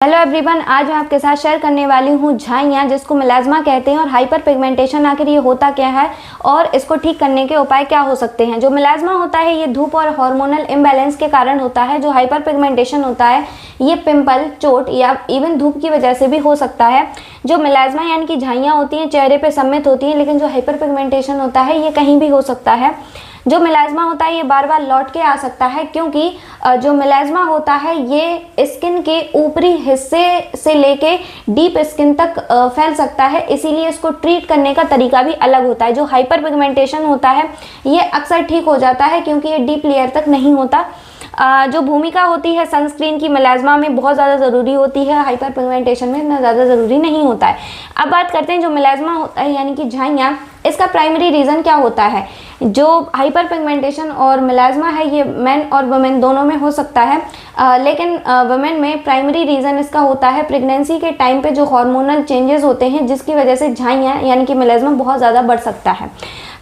Hello everyone, आज मैं आपके साथ शेयर करने वाली हूँ झाइयाँ, जिसको मेलाज्मा कहते हैं। और हाइपर पिगमेंटेशन आखिर ये होता क्या है और इसको ठीक करने के उपाय क्या हो सकते हैं। जो मेलाज्मा होता है ये धूप और हार्मोनल इम्बैलेंस के कारण होता है। जो हाइपर पिगमेंटेशन होता है ये पिंपल, चोट या इवन धूप की वजह से भी हो सकता है। जो मेलाज्मा यानी कि झाइयाँ होती हैं चेहरे पर सम्मिलित होती हैं, लेकिन जो हाइपर पिगमेंटेशन होता है ये कहीं भी हो सकता है। जो मेलाज्मा होता है ये बार बार लौट के आ सकता है, क्योंकि जो मेलाज्मा होता है ये स्किन के ऊपरी हिस्से से लेके डीप स्किन तक फैल सकता है, इसीलिए इसको ट्रीट करने का तरीका भी अलग होता है। जो हाइपर पिगमेंटेशन होता है ये अक्सर ठीक हो जाता है, क्योंकि ये डीप लेयर तक नहीं होता। जो भूमिका होती है सनस्क्रीन की मेलाज्मा में बहुत ज़्यादा ज़रूरी होती है, हाइपर पिगमेंटेशन में इतना ज़्यादा ज़रूरी नहीं होता है। अब बात करते हैं जो मेलाज्मा होता है यानी कि झाइयाँ, इसका प्राइमरी रीज़न क्या होता है। जो हाइपर पिगमेंटेशन और मेलाज्मा है ये मेन और वुमेन दोनों में हो सकता है, लेकिन वुमेन में प्राइमरी रीज़न इसका होता है प्रेगनेंसी के टाइम पे जो हार्मोनल चेंजेस होते हैं, जिसकी वजह से झाइयाँ यानी कि मेलाज्मा बहुत ज़्यादा बढ़ सकता है।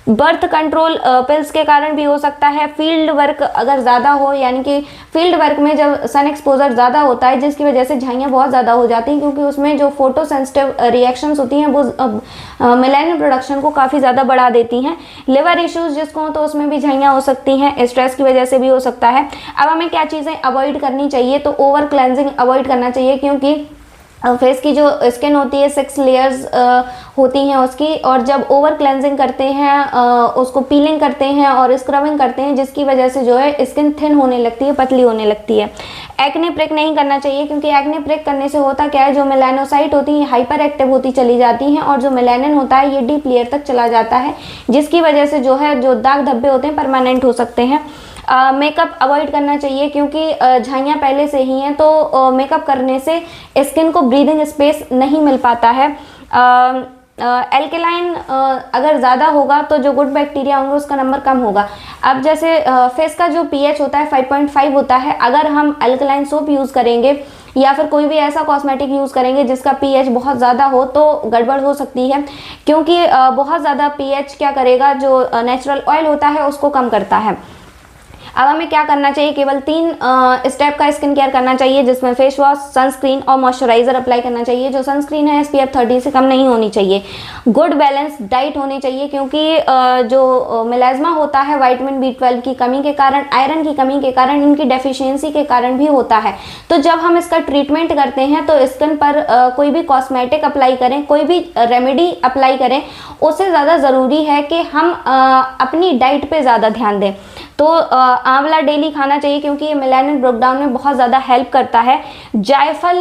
बर्थ कंट्रोल पिल्स के कारण भी हो सकता है। फील्ड वर्क अगर ज़्यादा हो, यानी कि फील्ड वर्क में जब सन एक्सपोजर ज़्यादा होता है जिसकी वजह से झाइयाँ बहुत ज़्यादा हो जाती हैं, क्योंकि उसमें जो फोटो सेंसिटिव रिएक्शंस होती हैं वो मेलानिन प्रोडक्शन को काफ़ी ज़्यादा बढ़ा देती हैं। लिवर इश्यूज़ जिसको हो तो उसमें भी झाइयाँ हो सकती हैं, स्ट्रेस की वजह से भी हो सकता है। अब हमें क्या चीज़ें अवॉइड करनी चाहिए, तो ओवर क्लेंजिंग अवॉइड करना चाहिए, क्योंकि फेस की जो स्किन होती है 6 लेयर्स होती हैं उसकी, और जब ओवर क्लेंजिंग करते हैं उसको पीलिंग करते हैं और स्क्रबिंग करते हैं, जिसकी वजह से जो है स्किन थिन होने लगती है, पतली होने लगती है। एक्ने प्रिक नहीं करना चाहिए, क्योंकि एक्ने प्रिक करने से होता क्या है, जो मेलानोसाइट होती है हाइपर एक्टिव होती चली जाती हैं, और जो मेलानिन होता है ये डीप लेयर तक चला जाता है, जिसकी वजह से जो है जो दाग धब्बे होते हैं परमानेंट हो सकते हैं। मेकअप अवॉइड करना चाहिए, क्योंकि झाइयाँ पहले से ही हैं, तो मेकअप करने से स्किन को ब्रीदिंग स्पेस नहीं मिल पाता है। एल्केलाइन अगर ज़्यादा होगा तो जो गुड बैक्टीरिया होंगे उसका नंबर कम होगा। अब जैसे फेस का जो पीएच होता है 5.5 होता है, अगर हम एल्केलाइन सोप यूज़ करेंगे या फिर कोई भी ऐसा कॉस्मेटिक यूज़ करेंगे जिसका पीएच बहुत ज़्यादा हो तो गड़बड़ हो सकती है, क्योंकि बहुत ज़्यादा पीएच क्या करेगा, जो नेचुरल ऑयल होता है उसको कम करता है। अब हमें क्या करना चाहिए, केवल 3 स्टेप का स्किन केयर करना चाहिए, जिसमें फेस वॉश, सनस्क्रीन और मॉइस्चराइजर अप्लाई करना चाहिए। जो सनस्क्रीन है SPF 30 से कम नहीं होनी चाहिए। गुड बैलेंस डाइट होनी चाहिए, क्योंकि जो मेलाज्मा होता है विटामिन B12 की कमी के कारण, आयरन की कमी के कारण, इनकी डेफिशिएंसी के कारण भी होता है। तो जब हम इसका ट्रीटमेंट करते हैं तो स्किन पर कोई भी कॉस्मेटिक अप्लाई करें, कोई भी रेमेडी अप्लाई करें, उससे ज़्यादा ज़रूरी है कि हम अपनी डाइट पे ज़्यादा ध्यान दें। तो आंवला डेली खाना चाहिए, क्योंकि ये मेलानिन ब्रेकडाउन में बहुत ज़्यादा हेल्प करता है। जायफल